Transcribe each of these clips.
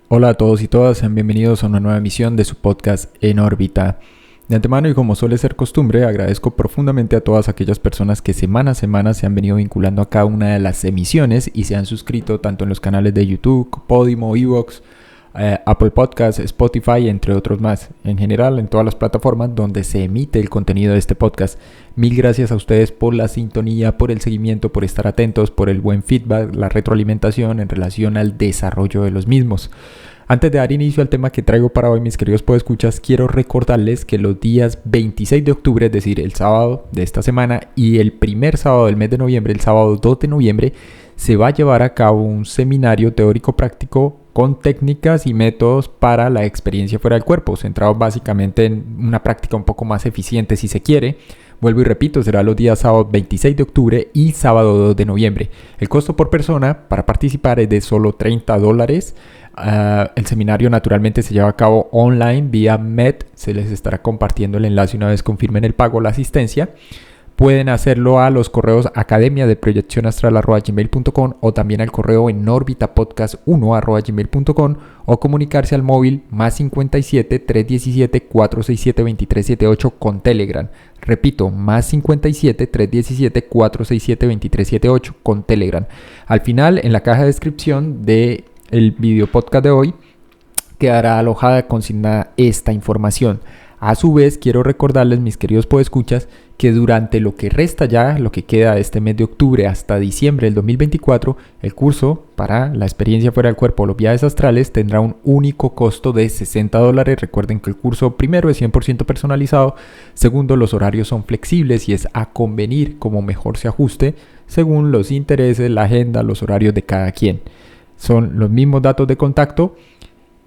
Hola a todos y todas, sean bienvenidos a una nueva emisión de su podcast En órbita. De antemano y como suele ser costumbre, agradezco profundamente a todas aquellas personas que semana a semana se han venido vinculando a cada una de las emisiones y se han suscrito tanto en los canales de YouTube, Podimo, Evox, Apple Podcasts, Spotify, entre otros más. En general, en todas las plataformas donde se emite el contenido de este podcast. Mil gracias a ustedes por la sintonía, por el seguimiento, por estar atentos, por el buen feedback, la retroalimentación en relación al desarrollo de los mismos. Antes de dar inicio al tema que traigo para hoy, mis queridos podescuchas, quiero recordarles que los días 26 de octubre, es decir, el sábado de esta semana, y el primer sábado del mes de noviembre, el sábado 2 de noviembre, se va a llevar a cabo un seminario teórico-práctico con técnicas y métodos para la experiencia fuera del cuerpo, centrado básicamente en una práctica un poco más eficiente si se quiere. Vuelvo y repito, será los días sábado 26 de octubre y sábado 2 de noviembre. El costo por persona para participar es de solo $30. El seminario naturalmente se lleva a cabo online vía Met. Se les estará compartiendo el enlace una vez confirmen el pago o la asistencia. Pueden hacerlo a los correos academia@proyeccionastral@gmail.com o también al correo enorbitapodcast1@gmail.com o comunicarse al móvil +57 317 467 2378 con Telegram. Repito, +57 317 467 2378 con Telegram. Al final, en la caja de descripción del video podcast de hoy, quedará alojada consignada esta información. A su vez, quiero recordarles, mis queridos podescuchas, que durante lo que resta ya, lo que queda de este mes de octubre hasta diciembre del 2024, el curso para la experiencia fuera del cuerpo, los viajes astrales, tendrá un único costo de $60. Recuerden que el curso primero es 100% personalizado, segundo, los horarios son flexibles y es a convenir como mejor se ajuste según los intereses, la agenda, los horarios de cada quien. Son los mismos datos de contacto.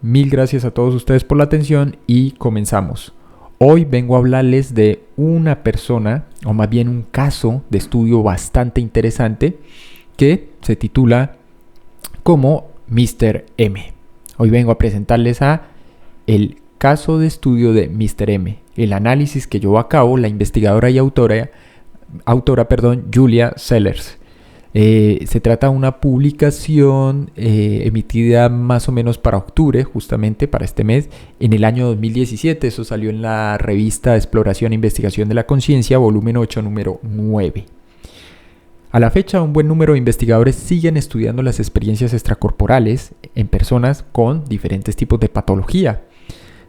Mil gracias a todos ustedes por la atención y comenzamos. Hoy vengo a hablarles de una persona, o más bien un caso de estudio bastante interesante que se titula como Mr. M. Hoy vengo a presentarles el caso de estudio de Mr. M, el análisis que llevó a cabo la investigadora y autora, Julia Sellers. Se trata de una publicación emitida más o menos para octubre, justamente para este mes, en el año 2017. Eso salió en la revista Exploración e Investigación de la Conciencia, volumen 8, número 9. A la fecha, un buen número de investigadores siguen estudiando las experiencias extracorporales en personas con diferentes tipos de patología.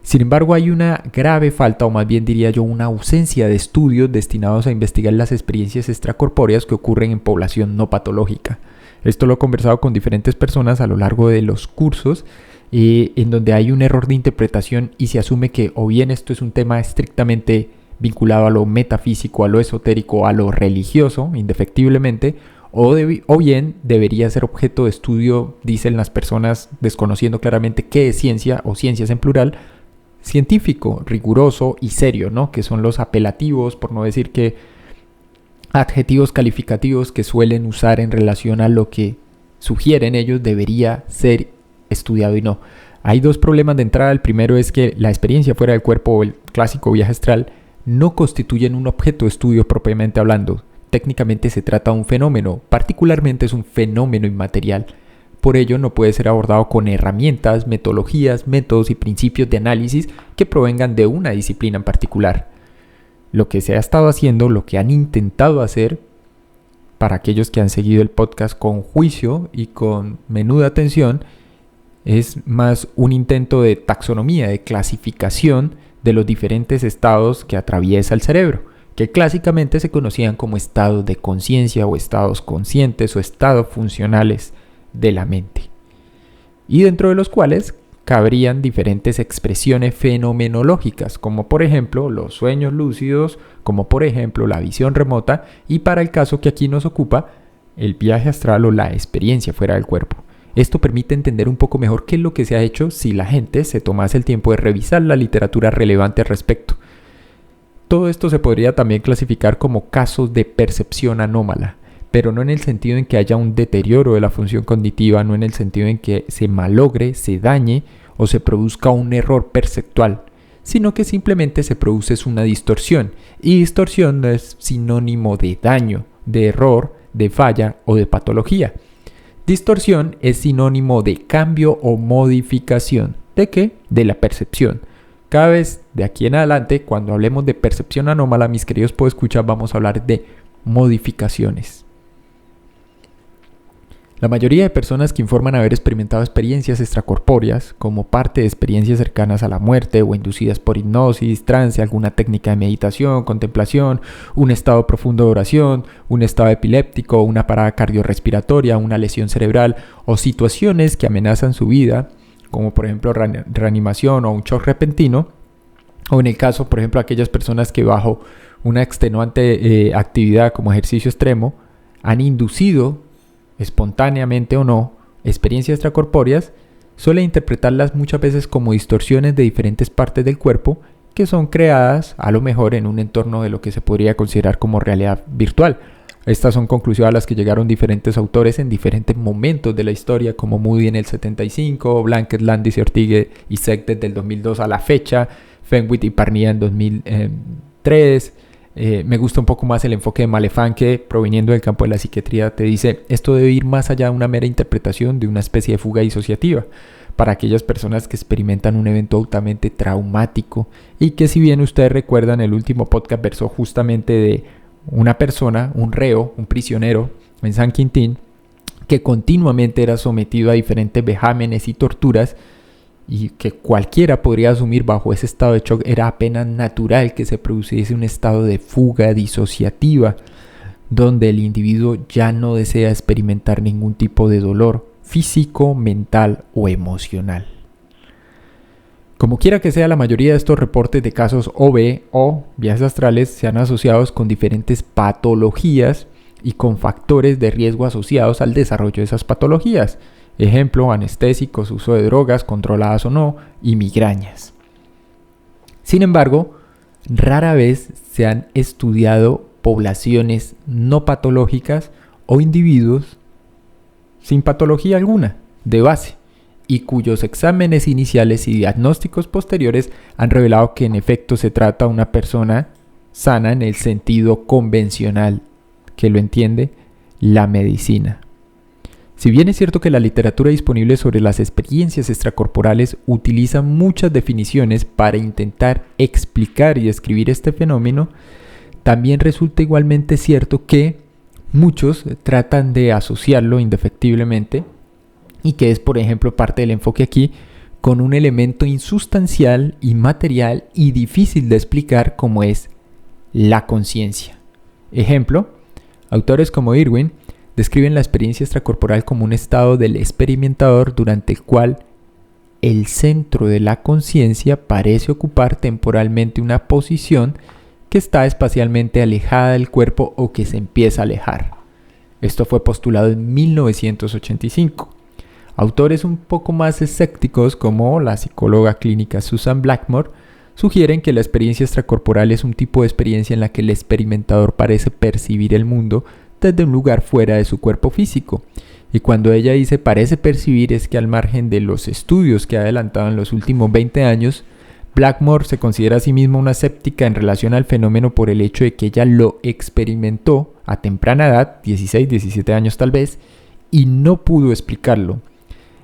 Sin embargo, hay una grave falta, o más bien diría yo, una ausencia de estudios destinados a investigar las experiencias extracorpóreas que ocurren en población no patológica. Esto lo he conversado con diferentes personas a lo largo de los cursos, en donde hay un error de interpretación y se asume que o bien esto es un tema estrictamente vinculado a lo metafísico, a lo esotérico, a lo religioso, indefectiblemente, o bien debería ser objeto de estudio, dicen las personas, desconociendo claramente qué es ciencia o ciencias en plural, científico, riguroso y serio, ¿no? Que son los apelativos, por no decir que adjetivos calificativos que suelen usar en relación a lo que sugieren ellos debería ser estudiado y no. Hay dos problemas de entrada. El primero es que la experiencia fuera del cuerpo o el clásico viaje astral no constituyen un objeto de estudio propiamente hablando. Técnicamente se trata de un fenómeno, particularmente es un fenómeno inmaterial. Por ello no puede ser abordado con herramientas, metodologías, métodos y principios de análisis que provengan de una disciplina en particular. Lo que se ha estado haciendo, lo que han intentado hacer, para aquellos que han seguido el podcast con juicio y con menuda atención, es más un intento de taxonomía, de clasificación de los diferentes estados que atraviesa el cerebro, que clásicamente se conocían como estados de conciencia o estados conscientes o estados funcionales de la mente, y dentro de los cuales cabrían diferentes expresiones fenomenológicas, como por ejemplo los sueños lúcidos, como por ejemplo la visión remota, y para el caso que aquí nos ocupa, el viaje astral o la experiencia fuera del cuerpo. Esto permite entender un poco mejor qué es lo que se ha hecho si la gente se tomase el tiempo de revisar la literatura relevante al respecto. Todo esto se podría también clasificar como casos de percepción anómala, pero no en el sentido en que haya un deterioro de la función cognitiva, no en el sentido en que se malogre, se dañe o se produzca un error perceptual, sino que simplemente se produce una distorsión, y distorsión no es sinónimo de daño, de error, de falla o de patología. Distorsión es sinónimo de cambio o modificación. ¿De qué? De la percepción. Cada vez de aquí en adelante, cuando hablemos de percepción anómala, mis queridos podescuchas, vamos a hablar de modificaciones. La mayoría de personas que informan haber experimentado experiencias extracorpóreas como parte de experiencias cercanas a la muerte o inducidas por hipnosis, trance, alguna técnica de meditación, contemplación, un estado profundo de oración, un estado epiléptico, una parada cardiorrespiratoria, una lesión cerebral o situaciones que amenazan su vida, como por ejemplo reanimación o un shock repentino, o en el caso, por ejemplo, aquellas personas que bajo una extenuante actividad como ejercicio extremo han inducido espontáneamente o no, experiencias extracorpóreas, suele interpretarlas muchas veces como distorsiones de diferentes partes del cuerpo que son creadas a lo mejor en un entorno de lo que se podría considerar como realidad virtual. Estas son conclusiones a las que llegaron diferentes autores en diferentes momentos de la historia, como Moody en el 75, Blanket, Landis y Ortigue y Seck desde el 2002 a la fecha, Fenwick y Parnia en 2003. Me gusta un poco más el enfoque de Maléfant, que proveniendo del campo de la psiquiatría te dice esto debe ir más allá de una mera interpretación de una especie de fuga disociativa para aquellas personas que experimentan un evento altamente traumático, y que, si bien ustedes recuerdan, el último podcast versó justamente de una persona, un reo, un prisionero en San Quintín, que continuamente era sometido a diferentes vejámenes y torturas, y que cualquiera podría asumir bajo ese estado de shock era apenas natural que se produciese un estado de fuga disociativa, donde el individuo ya no desea experimentar ningún tipo de dolor físico, mental o emocional. Como quiera que sea, la mayoría de estos reportes de casos OB o viajes astrales se han asociado con diferentes patologías y con factores de riesgo asociados al desarrollo de esas patologías. Ejemplo, anestésicos, uso de drogas, controladas o no, y migrañas. Sin embargo, rara vez se han estudiado poblaciones no patológicas o individuos sin patología alguna, de base, y cuyos exámenes iniciales y diagnósticos posteriores han revelado que en efecto se trata de una persona sana en el sentido convencional que lo entiende la medicina. Si bien es cierto que la literatura disponible sobre las experiencias extracorporales utiliza muchas definiciones para intentar explicar y describir este fenómeno, también resulta igualmente cierto que muchos tratan de asociarlo indefectiblemente, y que es, por ejemplo, parte del enfoque aquí, con un elemento insustancial, inmaterial y difícil de explicar como es la conciencia. Ejemplo, autores como Irwin describen la experiencia extracorporal como un estado del experimentador durante el cual el centro de la conciencia parece ocupar temporalmente una posición que está espacialmente alejada del cuerpo o que se empieza a alejar. Esto fue postulado en 1985. Autores un poco más escépticos, como la psicóloga clínica Susan Blackmore, sugieren que la experiencia extracorporal es un tipo de experiencia en la que el experimentador parece percibir el mundo desde un lugar fuera de su cuerpo físico. Y cuando ella dice parece percibir, es que al margen de los estudios que ha adelantado en los últimos 20 años, Blackmore se considera a sí misma una escéptica en relación al fenómeno por el hecho de que ella lo experimentó a temprana edad, 16, 17 años tal vez, y no pudo explicarlo.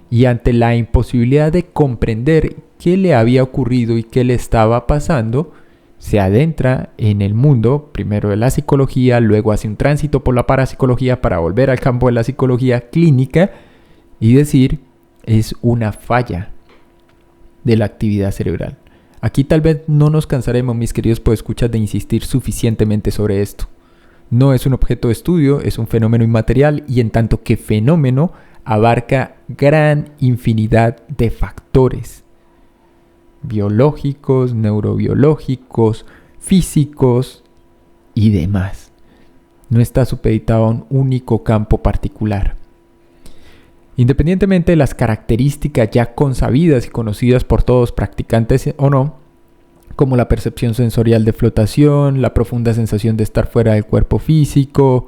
Y ante la imposibilidad de comprender qué le había ocurrido y qué le estaba pasando, se adentra en el mundo, primero de la psicología, luego hace un tránsito por la parapsicología para volver al campo de la psicología clínica y decir, es una falla de la actividad cerebral. Aquí tal vez no nos cansaremos, mis queridos podescuchas, de insistir suficientemente sobre esto. No es un objeto de estudio, es un fenómeno inmaterial, y en tanto que fenómeno abarca gran infinidad de factores biológicos, neurobiológicos, físicos y demás. No está supeditado a un único campo particular. Independientemente de las características ya consabidas y conocidas por todos, practicantes o no, como la percepción sensorial de flotación, la profunda sensación de estar fuera del cuerpo físico,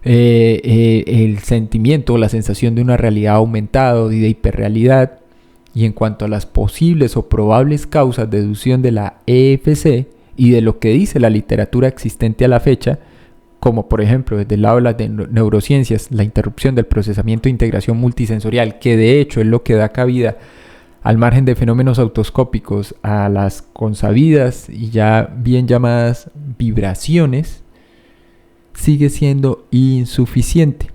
el sentimiento o la sensación de una realidad aumentada o de hiperrealidad. Y en cuanto a las posibles o probables causas de deducción de la EFC y de lo que dice la literatura existente a la fecha, como por ejemplo desde el lado de las neurociencias, la interrupción del procesamiento de integración multisensorial, que de hecho es lo que da cabida al margen de fenómenos autoscópicos a las consabidas y ya bien llamadas vibraciones, sigue siendo insuficiente.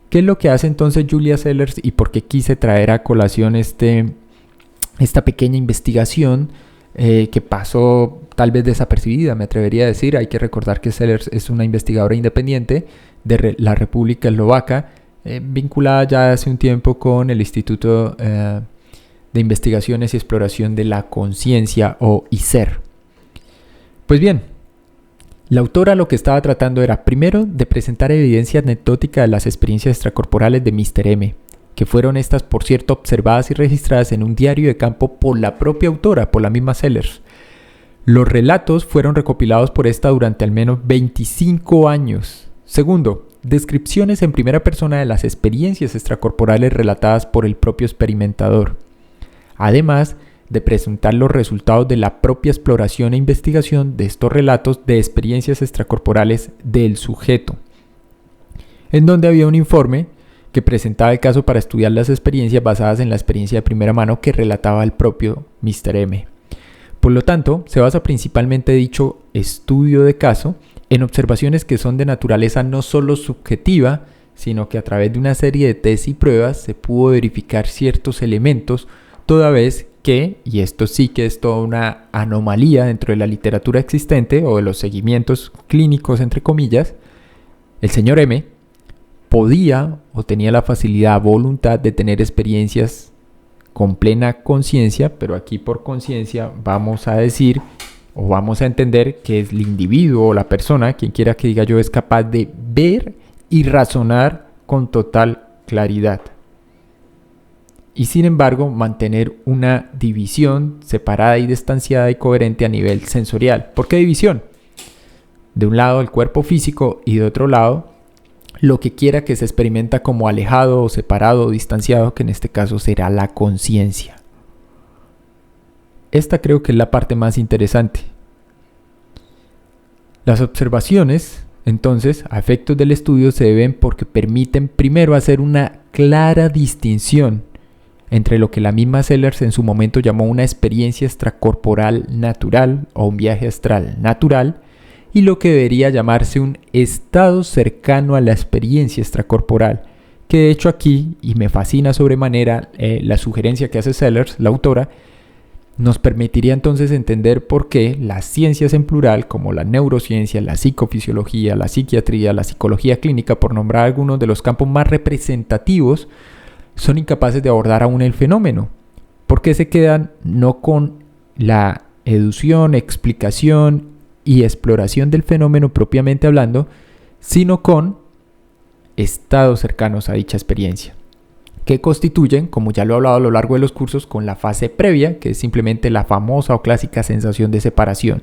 ¿Qué es lo que hace entonces Julia Sellers y por qué quise traer a colación esta pequeña investigación que pasó tal vez desapercibida, me atrevería a decir? Hay que recordar que Sellers es una investigadora independiente de la República Eslovaca, vinculada ya hace un tiempo con el Instituto de Investigaciones y Exploración de la Conciencia, o ICER. Pues bien, la autora lo que estaba tratando era primero de presentar evidencia anecdótica de las experiencias extracorporales de Mr. M, que fueron estas, por cierto, observadas y registradas en un diario de campo por la propia autora, por la misma Sellers. Los relatos fueron recopilados por esta durante al menos 25 años. Segundo, descripciones en primera persona de las experiencias extracorporales relatadas por el propio experimentador. Además de presentar los resultados de la propia exploración e investigación de estos relatos de experiencias extracorporales del sujeto, en donde había un informe que presentaba el caso para estudiar las experiencias basadas en la experiencia de primera mano que relataba el propio Mr. M. Por lo tanto, se basa principalmente dicho estudio de caso en observaciones que son de naturaleza no solo subjetiva, sino que a través de una serie de test y pruebas se pudo verificar ciertos elementos, toda vez que, y esto sí que es toda una anomalía dentro de la literatura existente o de los seguimientos clínicos entre comillas, el señor M podía o tenía la facilidad, voluntad de tener experiencias con plena conciencia, pero aquí por conciencia vamos a decir o vamos a entender que es el individuo o la persona, quien quiera que diga yo, es capaz de ver y razonar con total claridad. Y sin embargo mantener una división separada y distanciada y coherente a nivel sensorial. ¿Por qué división? De un lado el cuerpo físico y de otro lado lo que quiera que se experimenta como alejado o separado o distanciado, que en este caso será la conciencia. Esta creo que es la parte más interesante. Las observaciones, entonces, a efectos del estudio se deben porque permiten primero hacer una clara distinción entre lo que la misma Sellers en su momento llamó una experiencia extracorporal natural o un viaje astral natural y lo que debería llamarse un estado cercano a la experiencia extracorporal, que de hecho aquí, y me fascina sobremanera la sugerencia que hace Sellers, la autora, nos permitiría entonces entender por qué las ciencias en plural, como la neurociencia, la psicofisiología, la psiquiatría, la psicología clínica, por nombrar algunos de los campos más representativos, son incapaces de abordar aún el fenómeno. ¿Por qué se quedan no con la educación, explicación y exploración del fenómeno propiamente hablando, sino con estados cercanos a dicha experiencia, que constituyen, como ya lo he hablado a lo largo de los cursos, con la fase previa, que es simplemente la famosa o clásica sensación de separación,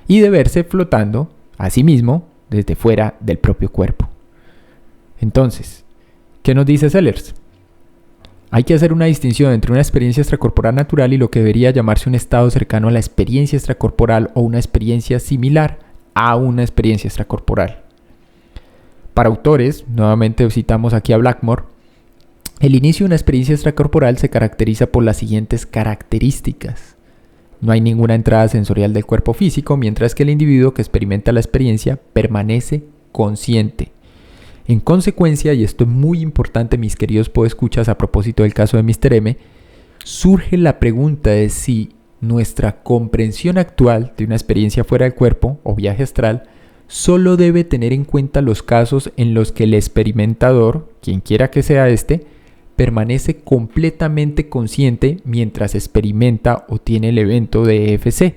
y de verse flotando a sí mismo desde fuera del propio cuerpo? Entonces, ¿qué nos dice Sellers? Hay que hacer una distinción entre una experiencia extracorporal natural y lo que debería llamarse un estado cercano a la experiencia extracorporal o una experiencia similar a una experiencia extracorporal. Para autores, nuevamente citamos aquí a Blackmore, el inicio de una experiencia extracorporal se caracteriza por las siguientes características. No hay ninguna entrada sensorial del cuerpo físico, mientras que el individuo que experimenta la experiencia permanece consciente. En consecuencia, y esto es muy importante, mis queridos podescuchas, a propósito del caso de Mr. M, surge la pregunta de si nuestra comprensión actual de una experiencia fuera del cuerpo o viaje astral solo debe tener en cuenta los casos en los que el experimentador, quien quiera que sea este, permanece completamente consciente mientras experimenta o tiene el evento de EFC,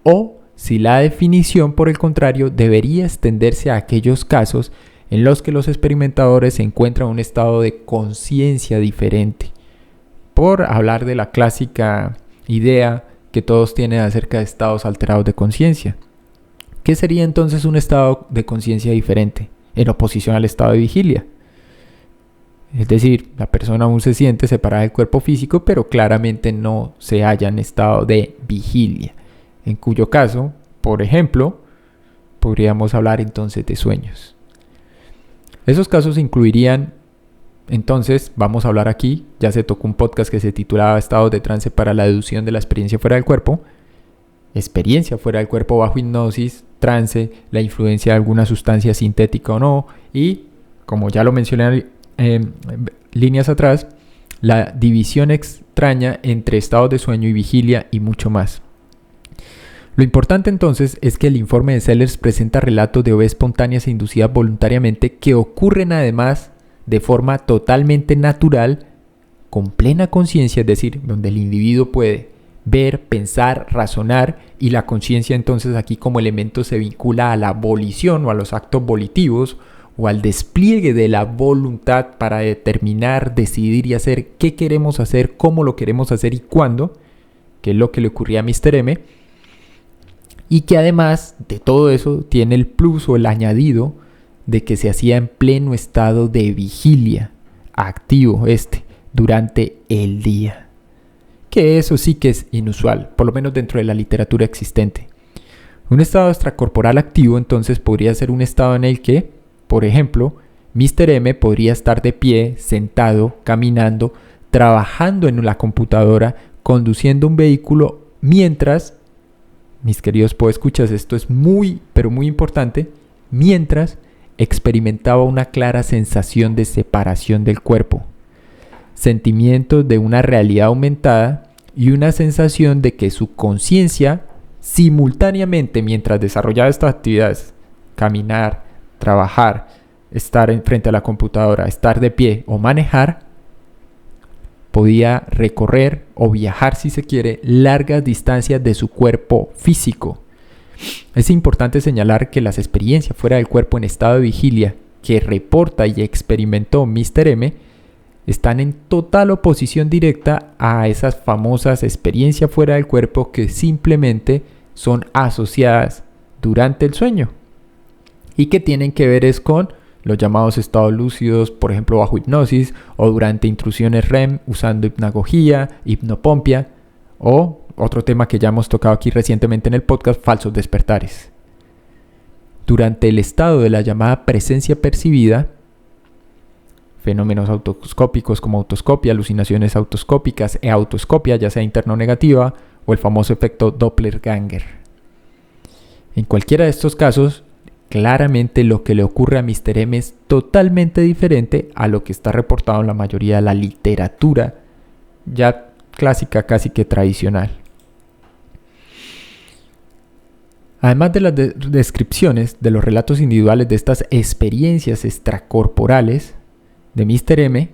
o si la definición, por el contrario, debería extenderse a aquellos casos en los que los experimentadores se encuentran en un estado de conciencia diferente, por hablar de la clásica idea que todos tienen acerca de estados alterados de conciencia. ¿Qué sería entonces un estado de conciencia diferente en oposición al estado de vigilia? Es decir, la persona aún se siente separada del cuerpo físico, pero claramente no se halla en estado de vigilia, en cuyo caso, por ejemplo, podríamos hablar entonces de sueños. Esos casos incluirían, entonces, vamos a hablar aquí, ya se tocó un podcast que se titulaba Estados de trance para la deducción de la experiencia fuera del cuerpo, experiencia fuera del cuerpo bajo hipnosis, trance, la influencia de alguna sustancia sintética o no, y, como ya lo mencioné líneas atrás, la división extraña entre estados de sueño y vigilia y mucho más. Lo importante entonces es que el informe de Sellers presenta relatos de OV espontáneas e inducidas voluntariamente que ocurren además de forma totalmente natural, con plena conciencia, es decir, donde el individuo puede ver, pensar, razonar, y la conciencia entonces aquí como elemento se vincula a la volición o a los actos volitivos o al despliegue de la voluntad para determinar, decidir y hacer qué queremos hacer, cómo lo queremos hacer y cuándo, que es lo que le ocurría a Mr. M, y que además de todo eso tiene el plus o el añadido de que se hacía en pleno estado de vigilia, activo durante el día. Que eso sí que es inusual, por lo menos dentro de la literatura existente. Un estado extracorporal activo entonces podría ser un estado en el que, por ejemplo, Mr. M podría estar de pie, sentado, caminando, trabajando en la computadora, conduciendo un vehículo, mientras, mis queridos podescuchas, esto es muy, pero muy importante, mientras experimentaba una clara sensación de separación del cuerpo, sentimientos de una realidad aumentada y una sensación de que su conciencia simultáneamente mientras desarrollaba estas actividades, caminar, trabajar, estar frente a la computadora, estar de pie o manejar, podía recorrer o viajar, si se quiere, largas distancias de su cuerpo físico. Es importante señalar que las experiencias fuera del cuerpo en estado de vigilia que reporta y experimentó Mr. M están en total oposición directa a esas famosas experiencias fuera del cuerpo que simplemente son asociadas durante el sueño y que tienen que ver con los llamados estados lúcidos, por ejemplo bajo hipnosis o durante intrusiones REM usando hipnagogía, hipnopompia o otro tema que ya hemos tocado aquí recientemente en el podcast, falsos despertares. Durante el estado de la llamada presencia percibida, fenómenos autoscópicos como autoscopia, alucinaciones autoscópicas e autoscopia, ya sea interna o negativa, o el famoso efecto Doppler-Ganger. En cualquiera de estos casos, claramente lo que le ocurre a Mr. M es totalmente diferente a lo que está reportado en la mayoría de la literatura ya clásica, casi que tradicional. Además de las descripciones de los relatos individuales de estas experiencias extracorporales de Mr. M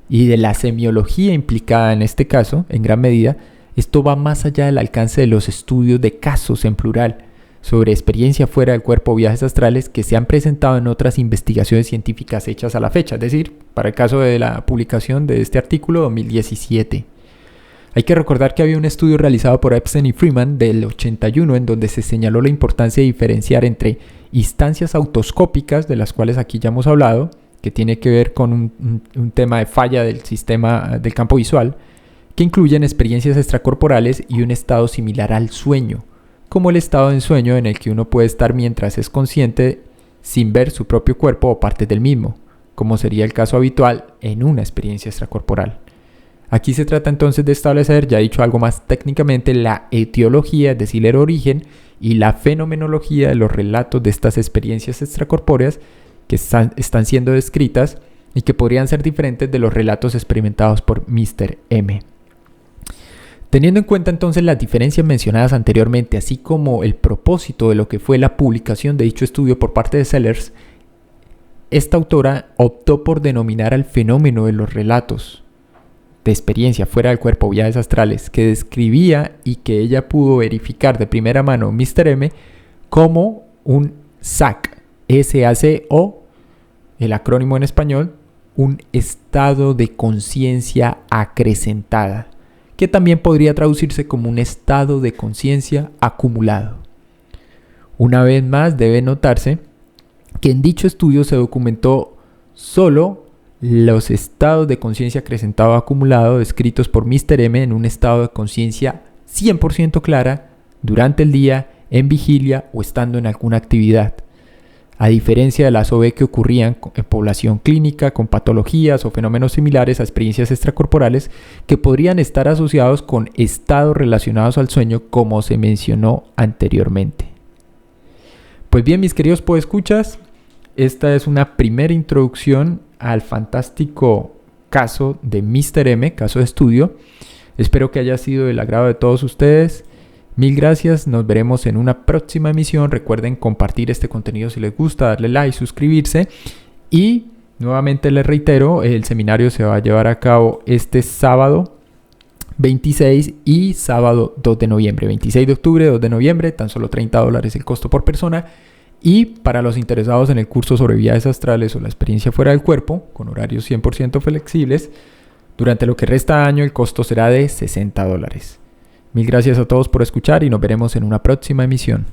y de la semiología implicada en este caso, en gran medida, esto va más allá del alcance de los estudios de casos en plural sobre experiencia fuera del cuerpo o viajes astrales que se han presentado en otras investigaciones científicas hechas a la fecha, es decir, para el caso de la publicación de este artículo 2017. Hay que recordar que había un estudio realizado por Epstein y Freeman del 81 en donde se señaló la importancia de diferenciar entre instancias autoscópicas, de las cuales aquí ya hemos hablado, que tiene que ver con un tema de falla del sistema del campo visual, que incluyen experiencias extracorporales y un estado similar al sueño, como el estado de sueño en el que uno puede estar mientras es consciente sin ver su propio cuerpo o partes del mismo, como sería el caso habitual en una experiencia extracorporal. Aquí se trata entonces de establecer, ya he dicho algo más técnicamente, la etiología, es decir, el origen y la fenomenología de los relatos de estas experiencias extracorpóreas que están siendo descritas y que podrían ser diferentes de los relatos experimentados por Mr. M. Teniendo en cuenta entonces las diferencias mencionadas anteriormente, así como el propósito de lo que fue la publicación de dicho estudio por parte de Sellers, esta autora optó por denominar al fenómeno de los relatos de experiencia fuera del cuerpo, viajes astrales, que describía y que ella pudo verificar de primera mano Mr. M como un SAC, S-A-C-O, el acrónimo en español, un estado de conciencia acrecentada, que también podría traducirse como un estado de conciencia acumulado. Una vez más debe notarse que en dicho estudio se documentó solo los estados de conciencia acrecentado o acumulado descritos por Mr. M en un estado de conciencia 100% clara durante el día en vigilia o estando en alguna actividad. A diferencia de las OB que ocurrían en población clínica con patologías o fenómenos similares a experiencias extracorporales que podrían estar asociados con estados relacionados al sueño como se mencionó anteriormente. Pues bien, mis queridos podescuchas, esta es una primera introducción al fantástico caso de Mr. M, caso de estudio. Espero que haya sido del agrado de todos ustedes. Mil gracias, nos veremos en una próxima emisión. Recuerden compartir este contenido si les gusta, darle like, suscribirse. Y nuevamente les reitero, el seminario se va a llevar a cabo este sábado 26 y sábado 2 de noviembre. 26 de octubre, 2 de noviembre, tan solo $30 el costo por persona. Y para los interesados en el curso sobre viajes astrales o la experiencia fuera del cuerpo, con horarios 100% flexibles, durante lo que resta de año el costo será de $60. Mil gracias a todos por escuchar y nos veremos en una próxima emisión.